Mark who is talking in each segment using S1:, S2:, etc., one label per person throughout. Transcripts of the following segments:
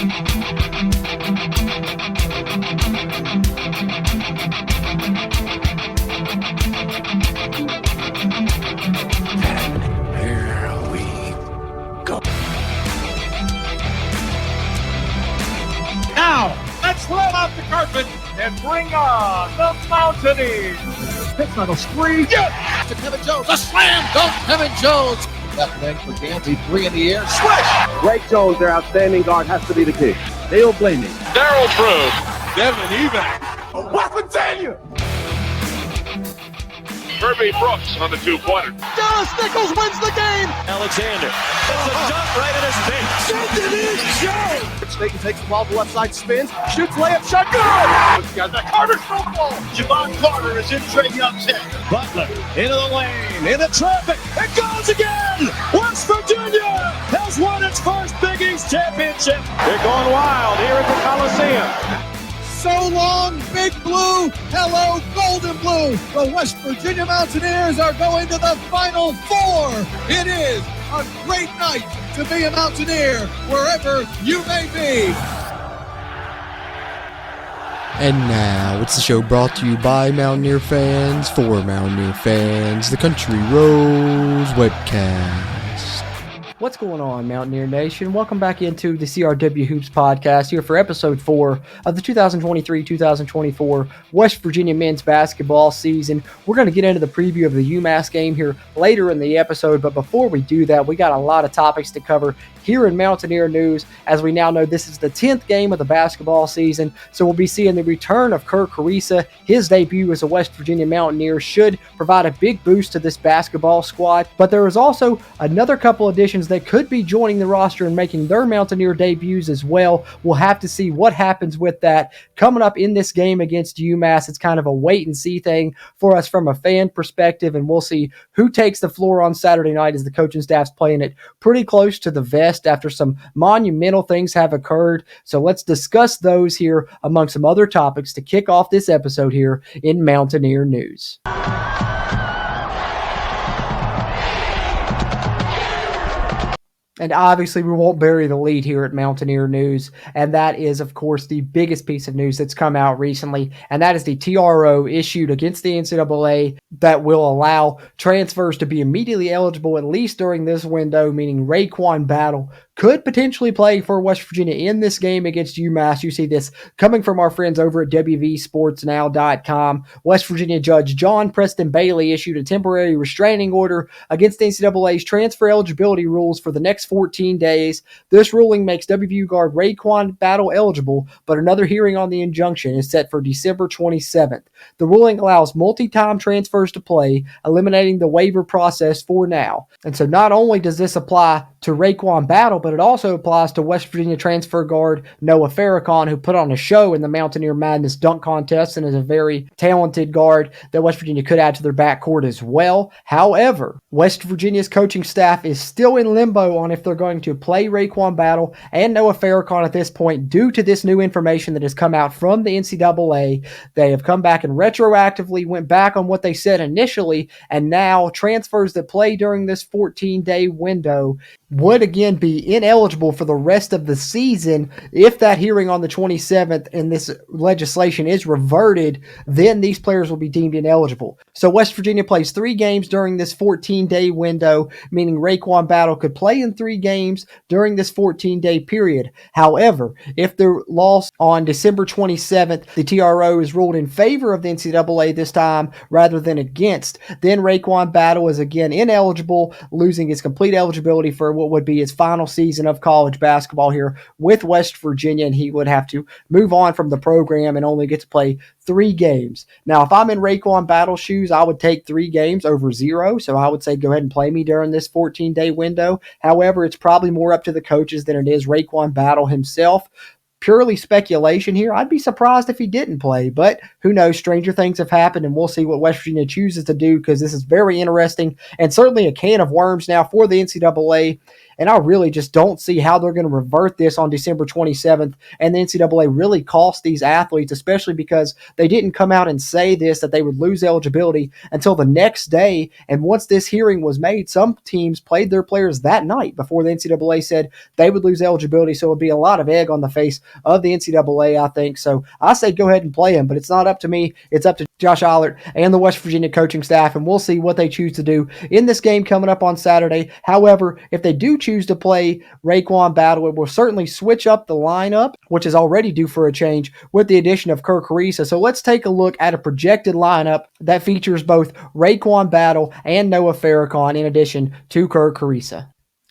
S1: Now, let's roll out the carpet and bring on the Mountaineers. Pitch on a screen. Yeah!
S2: To Kevin Jones. A slam dunk, Kevin Jones. Left leg for Gansey. 3 in the air.
S1: Swish!
S3: Ray Jones, their outstanding guard, has to be the key. They don't blame me.
S1: Daryl Drew. Devin Evac. A weapons in you. Kirby Brooks on the two-pointer.
S4: Dallas Nichols wins the game.
S1: Alexander. It's a dunk right in his face.
S4: Send it in, Joe.
S3: Staten takes the ball to the left side, spins, shoots, layup, shot, good!
S1: Got the Carter throw the ball. Javon Carter is in Trae Young's head.
S4: Butler into the lane, into traffic. It goes again. West Virginia has won its first Big East championship.
S1: They're going wild here at the Coliseum.
S4: So long, Big Blue. Hello, Golden Blue. The West Virginia Mountaineers are going to the Final Four. It is a great night to be a Mountaineer wherever you may be.
S5: And now it's the show brought to you by Mountaineer fans for Mountaineer fans, the Country Roads Webcast. What's going on, Mountaineer Nation? Welcome back into the CRW Hoops podcast here for episode 4 of the 2023-2024 West Virginia men's basketball season. We're going to get into the preview of the UMass game here later in the episode, but before we do that, we got a lot of topics to cover here in Mountaineer News. As we now know, this is the 10th game of the basketball season, so we'll be seeing the return of Kerr Kriisa. His debut as a West Virginia Mountaineer should provide a big boost to this basketball squad, but there is also another couple additions that could be joining the roster and making their Mountaineer debuts as well. We'll have to see what happens with that coming up in this game against UMass. It's kind of a wait and see thing for us from a fan perspective, and we'll see who takes the floor on Saturday night as the coaching staff's playing it pretty close to the vest after some monumental things have occurred. So let's discuss those here among some other topics to kick off this episode here in Mountaineer News. And obviously, we won't bury the lead here at Mountaineer News. And that is, of course, the biggest piece of news that's come out recently. And that is the TRO issued against the NCAA that will allow transfers to be immediately eligible, at least during this window, meaning Raekwon Battle could potentially play for West Virginia in this game against UMass. You see this coming from our friends over at WVSportsNow.com. West Virginia Judge John Preston Bailey issued a temporary restraining order against the NCAA's transfer eligibility rules for the next 14 days. This ruling makes WVU guard Raekwon Battle eligible, but another hearing on the injunction is set for December 27th. The ruling allows multi-time transfers to play, eliminating the waiver process for now. And so not only does this apply to Raekwon Battle, but it also applies to West Virginia transfer guard Noah Farrakhan, who put on a show in the Mountaineer Madness dunk contest and is a very talented guard that West Virginia could add to their backcourt as well. However, West Virginia's coaching staff is still in limbo on if they're going to play Raekwon Battle and Noah Farrakhan at this point due to this new information that has come out from the NCAA. They have come back and retroactively went back on what they said initially, and now transfers that play during this 14-day window would again be ineligible for the rest of the season. If that hearing on the 27th and this legislation is reverted, then these players will be deemed ineligible. So West Virginia plays 3 games during this 14-day window, meaning Raekwon Battle could play in 3 games during this 14-day period. However, if they're lost on December 27th, the TRO is ruled in favor of the NCAA this time rather than against, then Raekwon Battle is again ineligible, losing his complete eligibility for what would be his final season of college basketball here with West Virginia, and he would have to move on from the program and only get to play 3 games. Now, if I'm in Raekwon Battle's shoes, I would take 3 games over 0, so I would say go ahead and play me during this 14-day window. However, it's probably more up to the coaches than it is Raekwon Battle himself. purely speculation here. I'd be surprised if he didn't play, but who knows? Stranger things have happened, and we'll see what West Virginia chooses to do, because this is very interesting and certainly a can of worms now for the NCAA. And I really just don't see how they're going to revert this on December 27th. And the NCAA really cost these athletes, especially because they didn't come out and say this, that they would lose eligibility until the next day. And once this hearing was made, some teams played their players that night before the NCAA said they would lose eligibility. So it would be a lot of egg on the face of the NCAA, I think. So I say go ahead and play him, but it's not up to me. It's up to Josh Eilert and the West Virginia coaching staff, and we'll see what they choose to do in this game coming up on Saturday. However, if they do choose to play Raekwon Battle, it will certainly switch up the lineup, which is already due for a change with the addition of Kerr Kriisa. So let's take a look at a projected lineup that features both Raekwon Battle and Noah Farrakhan in addition to Kerr Kriisa.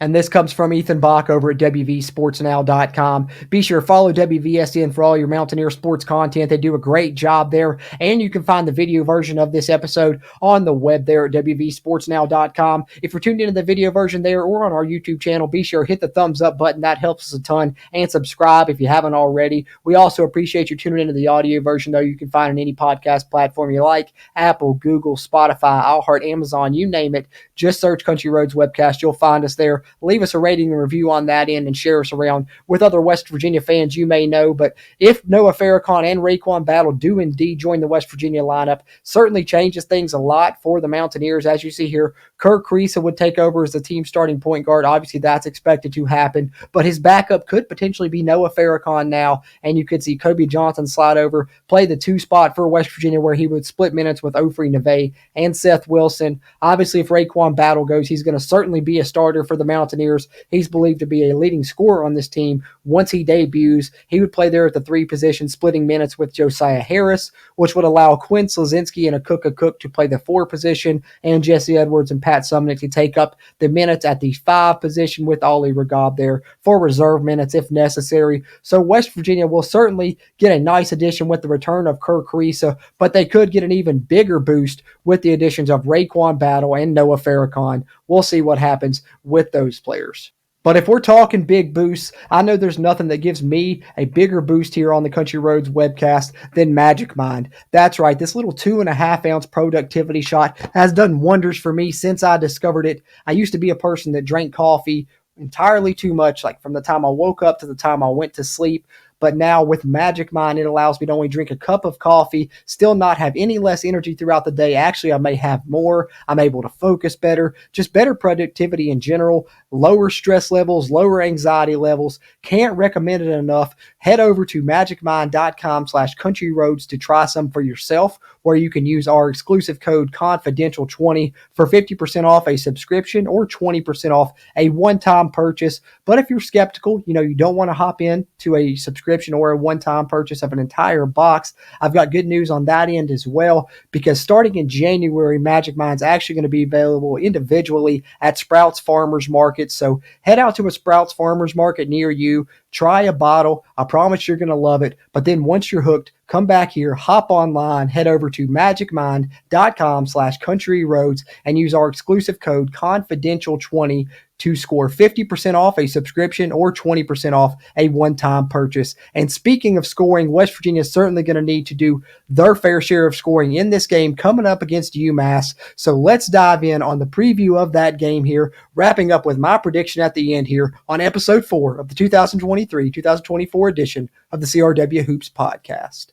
S5: And this comes from Ethan Bach over at WVSportsNow.com. Be sure to follow WVSN for all your Mountaineer sports content. They do a great job there. And you can find the video version of this episode on the web there at WVSportsNow.com. If you're tuned into the video version there or on our YouTube channel, be sure to hit the thumbs up button. That helps us a ton. And subscribe if you haven't already. We also appreciate you tuning into the audio version, though. You can find on any podcast platform you like: Apple, Google, Spotify, iHeart, Amazon, you name it. Just search Country Roads Webcast. You'll find us there. Leave us a rating and review on that end and share us around with other West Virginia fans you may know. But if Noah Farrakhan and Raekwon Battle do indeed join the West Virginia lineup, certainly changes things a lot for the Mountaineers. As you see here, Kerr Kriisa would take over as the team starting point guard. Obviously, that's expected to happen, but his backup could potentially be Noah Farrakhan now, and you could see Kobe Johnson slide over, play the 2 spot for West Virginia, where he would split minutes with Ofri Neve and Seth Wilson. Obviously, if Raekwon Battle goes, he's going to certainly be a starter for the Mountaineers. He's believed to be a leading scorer on this team. Once he debuts, he would play there at the 3 position, splitting minutes with Josiah Harris, which would allow Quinn Slazinski and Akuka Cook to play the 4 position, and Jesse Edwards and Pat Sumnick to take up the minutes at the 5 position, with Ollie Regab there for reserve minutes if necessary. So West Virginia will certainly get a nice addition with the return of Kerr Kriisa, but they could get an even bigger boost with the additions of Raekwon Battle and Noah Farrakhan. We'll see what happens with those players. But if we're talking big boosts, I know there's nothing that gives me a bigger boost here on the Country Roads Webcast than Magic Mind. That's right, this little 2.5 ounce productivity shot has done wonders for me since I discovered it. I used to be a person that drank coffee entirely too much, like from the time I woke up to the time I went to sleep. But now with Magic Mind, it allows me to only drink a cup of coffee, still not have any less energy throughout the day. Actually, I may have more. I'm able to focus better, just better productivity in general, lower stress levels, lower anxiety levels. Can't recommend it enough. Head over to magicmind.com/countryroads to try some for yourself, where you can use our exclusive code confidential20 for 50% off a subscription or 20% off a one-time purchase. But if you're skeptical, you don't want to hop in to a subscription or a one-time purchase of an entire box, I've got good news on that end as well, because starting in January, Magic Mind's actually going to be available individually at Sprouts Farmers Market. So head out to a Sprouts Farmers Market near you, try a bottle. I promise you're going to love it. But then once you're hooked, come back here, hop online, head over to magicmind.com/countryroads and use our exclusive code confidential20 to score 50% off a subscription or 20% off a one-time purchase. And speaking of scoring, West Virginia is certainly going to need to do their fair share of scoring in this game coming up against UMass. So let's dive in on the preview of that game here, wrapping up with my prediction at the end here on episode 4 of the 2023-2024 edition of the CRW Hoops podcast.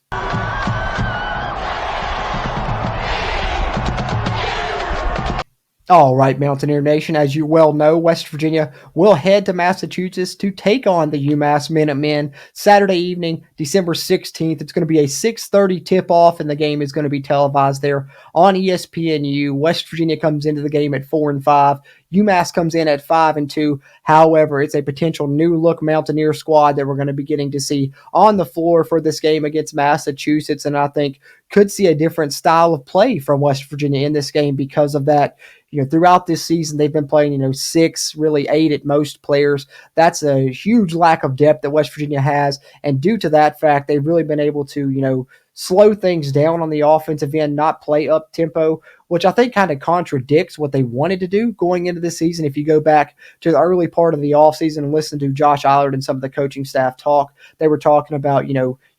S5: All right, Mountaineer Nation, as you well know, West Virginia will head to Massachusetts to take on the UMass Minutemen Saturday evening, December 16th. It's going to be a 6:30 tip-off, and the game is going to be televised there on ESPNU. West Virginia comes into the game at 4-5. UMass comes in at 5-2. However, it's a potential new-look Mountaineer squad that we're going to be getting to see on the floor for this game against Massachusetts, and I think could see a different style of play from West Virginia in this game because of that. Throughout this season, they've been playing, 6, really 8 at most players. That's a huge lack of depth that West Virginia has, and due to that fact, they've really been able to, slow things down on the offensive end, not play up tempo, which I think kind of contradicts what they wanted to do going into this season. If you go back to the early part of the offseason and listen to Josh Eilert and some of the coaching staff talk, they were talking about,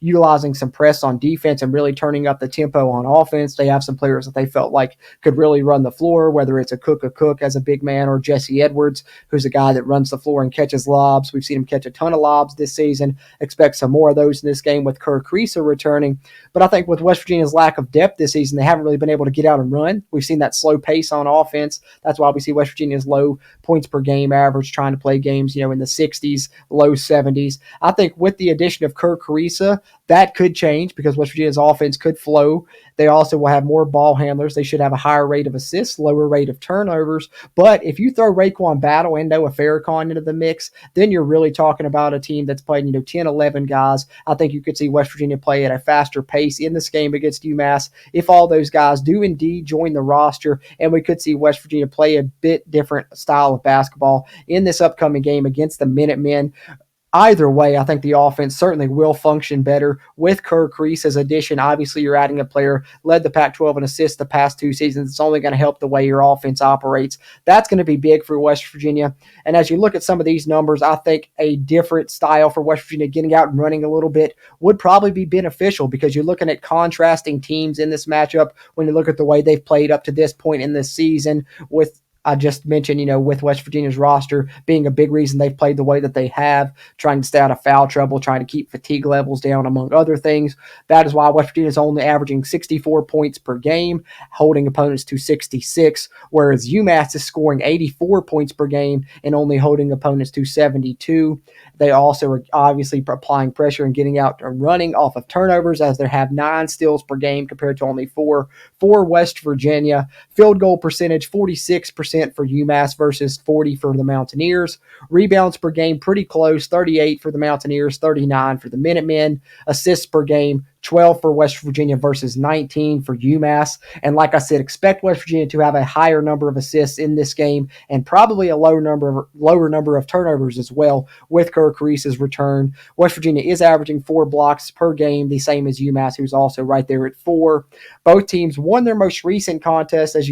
S5: utilizing some press on defense and really turning up the tempo on offense. They have some players that they felt like could really run the floor, whether it's a Cook as a big man or Jesse Edwards, who's a guy that runs the floor and catches lobs. We've seen him catch a ton of lobs this season. Expect some more of those in this game with Kerr Kriisa returning. But I think with West Virginia's lack of depth this season, they haven't really been able to get out and run. We've seen that slow pace on offense. That's why we see West Virginia's low points per game average, trying to play games, in the 60s, low 70s. I think with the addition of Kerr Kriisa, that could change because West Virginia's offense could flow. They also will have more ball handlers. They should have a higher rate of assists, lower rate of turnovers. But if you throw Raekwon Battle and Noah Farrakhan into the mix, then you're really talking about a team that's playing, 10, 11 guys. I think you could see West Virginia play at a faster pace in this game against UMass if all those guys do indeed join the roster, and we could see West Virginia play a bit different style of basketball in this upcoming game against the Minutemen. Either way, I think the offense certainly will function better with Kerr Kriisa's addition. Obviously, you're adding a player, led the Pac-12 in assists the past 2 seasons. It's only going to help the way your offense operates. That's going to be big for West Virginia. And as you look at some of these numbers, I think a different style for West Virginia, getting out and running a little bit, would probably be beneficial because you're looking at contrasting teams in this matchup when you look at the way they've played up to this point in this season with I just mentioned, with West Virginia's roster being a big reason they've played the way that they have, trying to stay out of foul trouble, trying to keep fatigue levels down, among other things. That is why West Virginia is only averaging 64 points per game, holding opponents to 66, whereas UMass is scoring 84 points per game and only holding opponents to 72. They also are obviously applying pressure and getting out and running off of turnovers, as they have 9 steals per game compared to only 4 for West Virginia. Field goal percentage, 46% for UMass versus 40 for the Mountaineers. Rebounds per game, pretty close, 38 for the Mountaineers, 39 for the Minutemen. Assists per game, 12 for West Virginia versus 19 for UMass. And like I said, expect West Virginia to have a higher number of assists in this game and probably a lower number of turnovers as well with Kerr Kriisa's return. West Virginia is averaging 4 blocks per game, the same as UMass, who's also right there at 4. Both teams won their most recent contest. If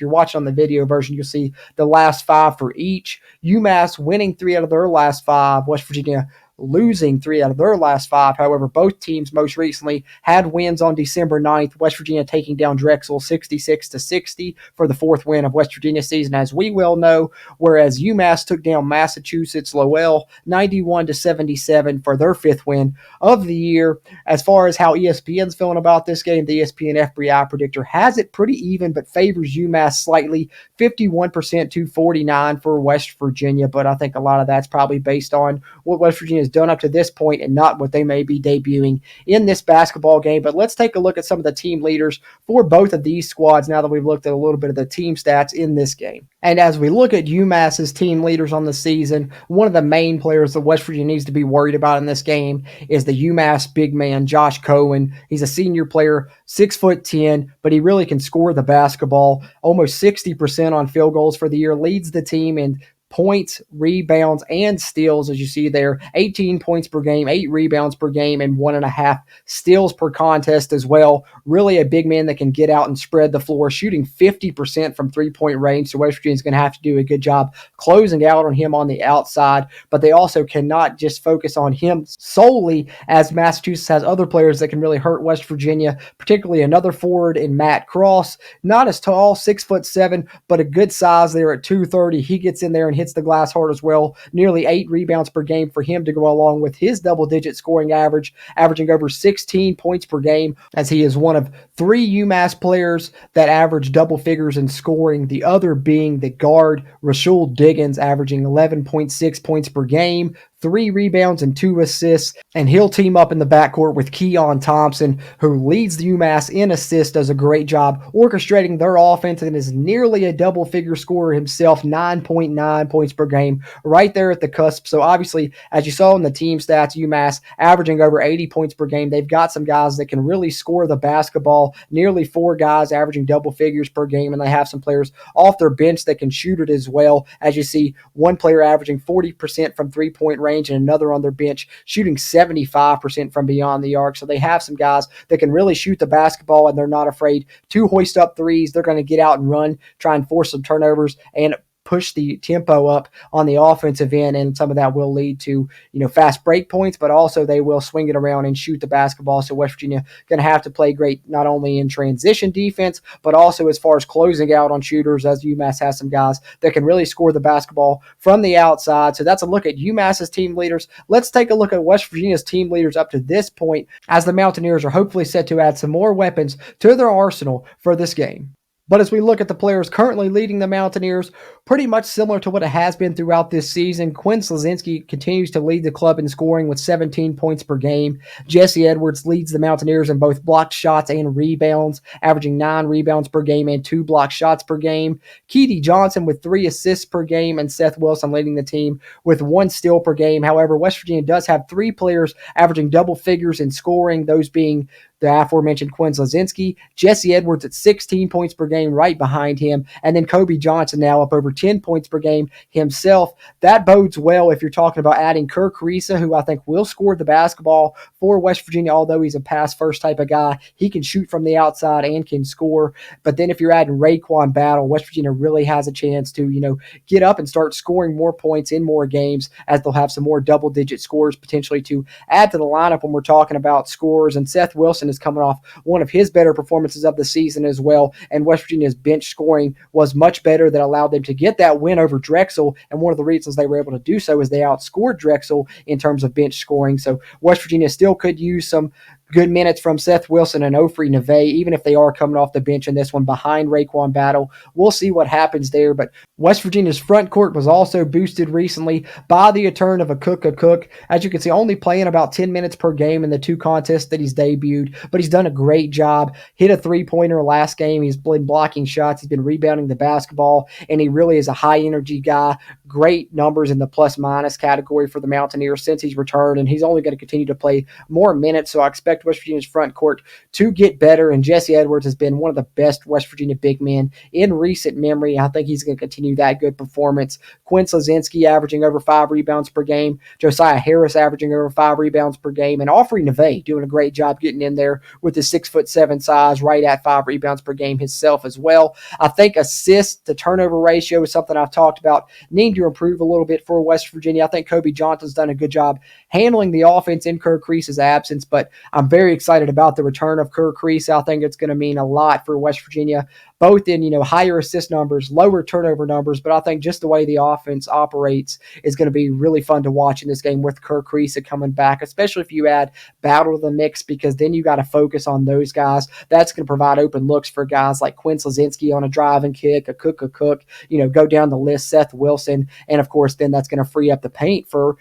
S5: you're watching on the video version, you'll see the last 5 for each. UMass winning 3 out of their last 5. West Virginia losing 3 out of their last 5. However, both teams most recently had wins on December 9th. West Virginia taking down Drexel 66-60 for the 4th win of West Virginia season, as we well know, whereas UMass took down Massachusetts Lowell 91-77 for their 5th win of the year. As far as how ESPN's feeling about this game, the ESPN FBI predictor has it pretty even, but favors UMass slightly, 51% to 49 for West Virginia, but I think a lot of that's probably based on what West Virginia has done up to this point and not what they may be debuting in this basketball game. But let's take a look at some of the team leaders for both of these squads now that we've looked at a little bit of the team stats in this game. And as we look at UMass's team leaders on the season, one of the main players that West Virginia needs to be worried about in this game is the UMass big man, Josh Cohen. He's a senior player, 6'10", but he really can score the basketball. Almost 60% on field goals for the year, leads the team in points, rebounds, and steals, as you see there. 18 points per game, 8 rebounds per game, and 1.5 steals per contest as well. Really a big man that can get out and spread the floor, shooting 50% from three-point range. So West Virginia's going to have to do a good job closing out on him on the outside, but they also cannot just focus on him solely, as Massachusetts has other players that can really hurt West Virginia, particularly another forward in Matt Cross. Not as tall, 6'7", but a good size there at 230. He gets in there and hits the glass hard as well. Nearly 8 rebounds per game for him to go along with his double-digit scoring average, averaging over 16 points per game, as he is one of 3 UMass players that average double figures in scoring, the other being the guard Rashul Diggins, averaging 11.6 points per game, 3 rebounds and 2 assists, and he'll team up in the backcourt with Keon Thompson, who leads the UMass in assists, does a great job orchestrating their offense, and is nearly a double-figure scorer himself, 9.9 points per game, right there at the cusp. So obviously, as you saw in the team stats, UMass averaging over 80 points per game. They've got some guys that can really score the basketball, nearly 4 guys averaging double figures per game, and they have some players off their bench that can shoot it as well. As you see, one player averaging 40% from three-point range and another on their bench shooting 75% from beyond the arc. So they have some guys that can really shoot the basketball, and they're not afraid to hoist up threes. They're going to get out and run, try and force some turnovers, and push the tempo up on the offensive end, and some of that will lead to, fast break points, but also they will swing it around and shoot the basketball. So West Virginia going to have to play great not only in transition defense, but also as far as closing out on shooters, as UMass has some guys that can really score the basketball from the outside. So that's a look at UMass's team leaders. Let's take a look at West Virginia's team leaders up to this point, as the Mountaineers are hopefully set to add some more weapons to their arsenal for this game. But as we look at the players currently leading the Mountaineers, pretty much similar to what it has been throughout this season, Quinn Slazinski continues to lead the club in scoring with 17 points per game. Jesse Edwards leads the Mountaineers in both blocked shots and rebounds, averaging 9 rebounds per game and 2 blocked shots per game. Keedy Johnson with 3 assists per game, and Seth Wilson leading the team with 1 steal per game. However, West Virginia does have 3 players averaging double figures in scoring, those being the aforementioned Quinn Slazinski, Jesse Edwards at 16 points per game right behind him, and then Kobe Johnson now up over 10 points per game himself. That bodes well if you're talking about adding Kerr Kriisa, who I think will score the basketball for West Virginia, although he's a pass-first type of guy. He can shoot from the outside and can score. But then if you're adding Raekwon Battle, West Virginia really has a chance to, get up and start scoring more points in more games, as they'll have some more double-digit scores potentially to add to the lineup when we're talking about scores. And Seth Wilson is coming off one of his better performances of the season as well, and West Virginia's bench scoring was much better, that allowed them to get that win over Drexel, and one of the reasons they were able to do so is they outscored Drexel in terms of bench scoring. So West Virginia still could use some good minutes from Seth Wilson and Ofri Neve, even if they are coming off the bench in this one behind Raekwon Battle. We'll see what happens there, but West Virginia's front court was also boosted recently by the return of a Cook. As you can see, only playing about 10 minutes per game in the 2 contests that he's debuted, but he's done a great job. Hit a 3-pointer last game. He's been blocking shots. He's been rebounding the basketball, and he really is a high-energy guy. Great numbers in the plus-minus category for the Mountaineers since he's returned, and he's only going to continue to play more minutes, so I expect West Virginia's front court to get better, and Jesse Edwards has been one of the best West Virginia big men in recent memory. I think he's going to continue that good performance. Quinn Slazinski averaging over 5 rebounds per game, Josiah Harris averaging over 5 rebounds per game, and Ofri Neve doing a great job getting in there with his 6'7" size, right at 5 rebounds per game himself as well. I think assist to turnover ratio is something I've talked about needing to improve a little bit for West Virginia. I think Kobe Johnson's done a good job handling the offense in Kerr Kriisa's absence, but I'm very excited about the return of Kerr Kriisa. I think it's going to mean a lot for West Virginia, both in, higher assist numbers, lower turnover numbers, but I think just the way the offense operates is going to be really fun to watch in this game with Kerr Kriisa coming back, especially if you add Battle to the mix, because then you got to focus on those guys. That's going to provide open looks for guys like Quinn Slazinski on a drive and kick, a Cook, go down the list, Seth Wilson, and of course then that's going to free up the paint for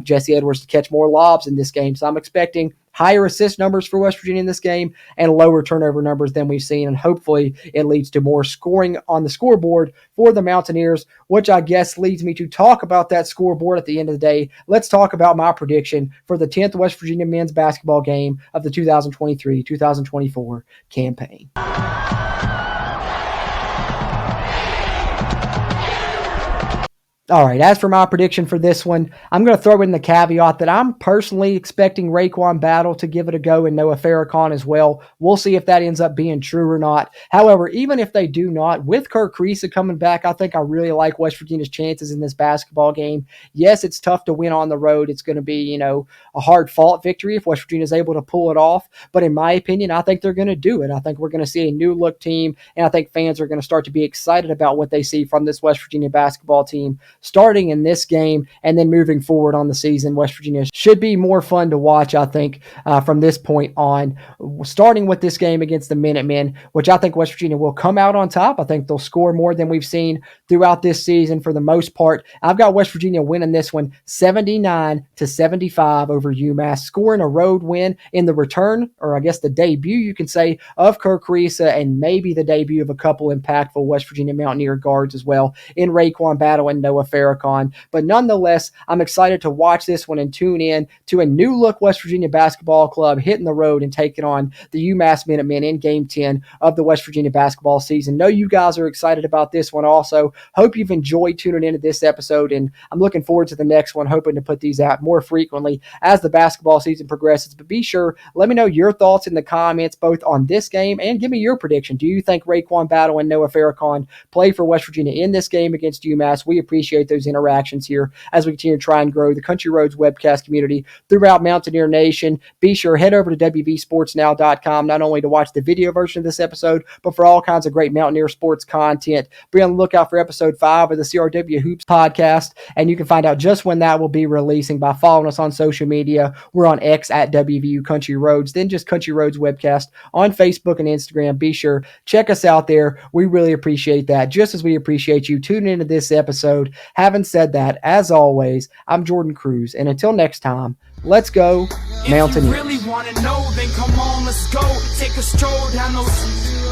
S5: Jesse Edwards to catch more lobs in this game. So I'm expecting higher assist numbers for West Virginia in this game and lower turnover numbers than we've seen, and hopefully it leads to more scoring on the scoreboard for the Mountaineers, which I guess leads me to talk about that scoreboard at the end of the day. Let's talk about my prediction for the 10th West Virginia men's basketball game of the 2023-2024 campaign. All right, as for my prediction for this one, I'm going to throw in the caveat that I'm personally expecting Raekwon Battle to give it a go and Noah Farrakhan as well. We'll see if that ends up being true or not. However, even if they do not, with Kerr Kriisa coming back, I think I really like West Virginia's chances in this basketball game. Yes, it's tough to win on the road. It's going to be, a hard-fought victory if West Virginia is able to pull it off. But in my opinion, I think they're going to do it. I think we're going to see a new-look team, and I think fans are going to start to be excited about what they see from this West Virginia basketball team starting in this game and then moving forward on the season. West Virginia should be more fun to watch, I think, from this point on, starting with this game against the Minutemen, which I think West Virginia will come out on top. I think they'll score more than we've seen throughout this season for the most part. I've got West Virginia winning this one 79-75 over UMass, scoring a road win in the return, or I guess the debut, you can say, of Kerr Kriisa, and maybe the debut of a couple impactful West Virginia Mountaineer guards as well in Raekwon Battle and Noah Farrakhan. But nonetheless, I'm excited to watch this one and tune in to a new look West Virginia basketball club hitting the road and taking on the UMass Minutemen in Game 10 of the West Virginia basketball season. Know you guys are excited about this one also. Hope you've enjoyed tuning into this episode, and I'm looking forward to the next one, hoping to put these out more frequently as the basketball season progresses. But be sure, let me know your thoughts in the comments both on this game and give me your prediction. Do you think Raekwon Battle and Noah Farrakhan play for West Virginia in this game against UMass? We appreciate those interactions here as we continue to try and grow the Country Roads Webcast community throughout Mountaineer Nation. Be sure, head over to WVSportsNow.com not only to watch the video version of this episode, but for all kinds of great Mountaineer sports content. Be on the lookout for episode 5 of the CRW Hoops podcast, and you can find out just when that will be releasing by following us on social media. We're on X at WVU Country Roads, then just Country Roads Webcast on Facebook and Instagram. Be sure, check us out there. We really appreciate that, just as we appreciate you tuning into this episode. Having said that, as always, I'm Jordan Cruz, and until next time, let's go Mountaineers.
S6: If you really want to know, then come on, let's go. Take a stroll down those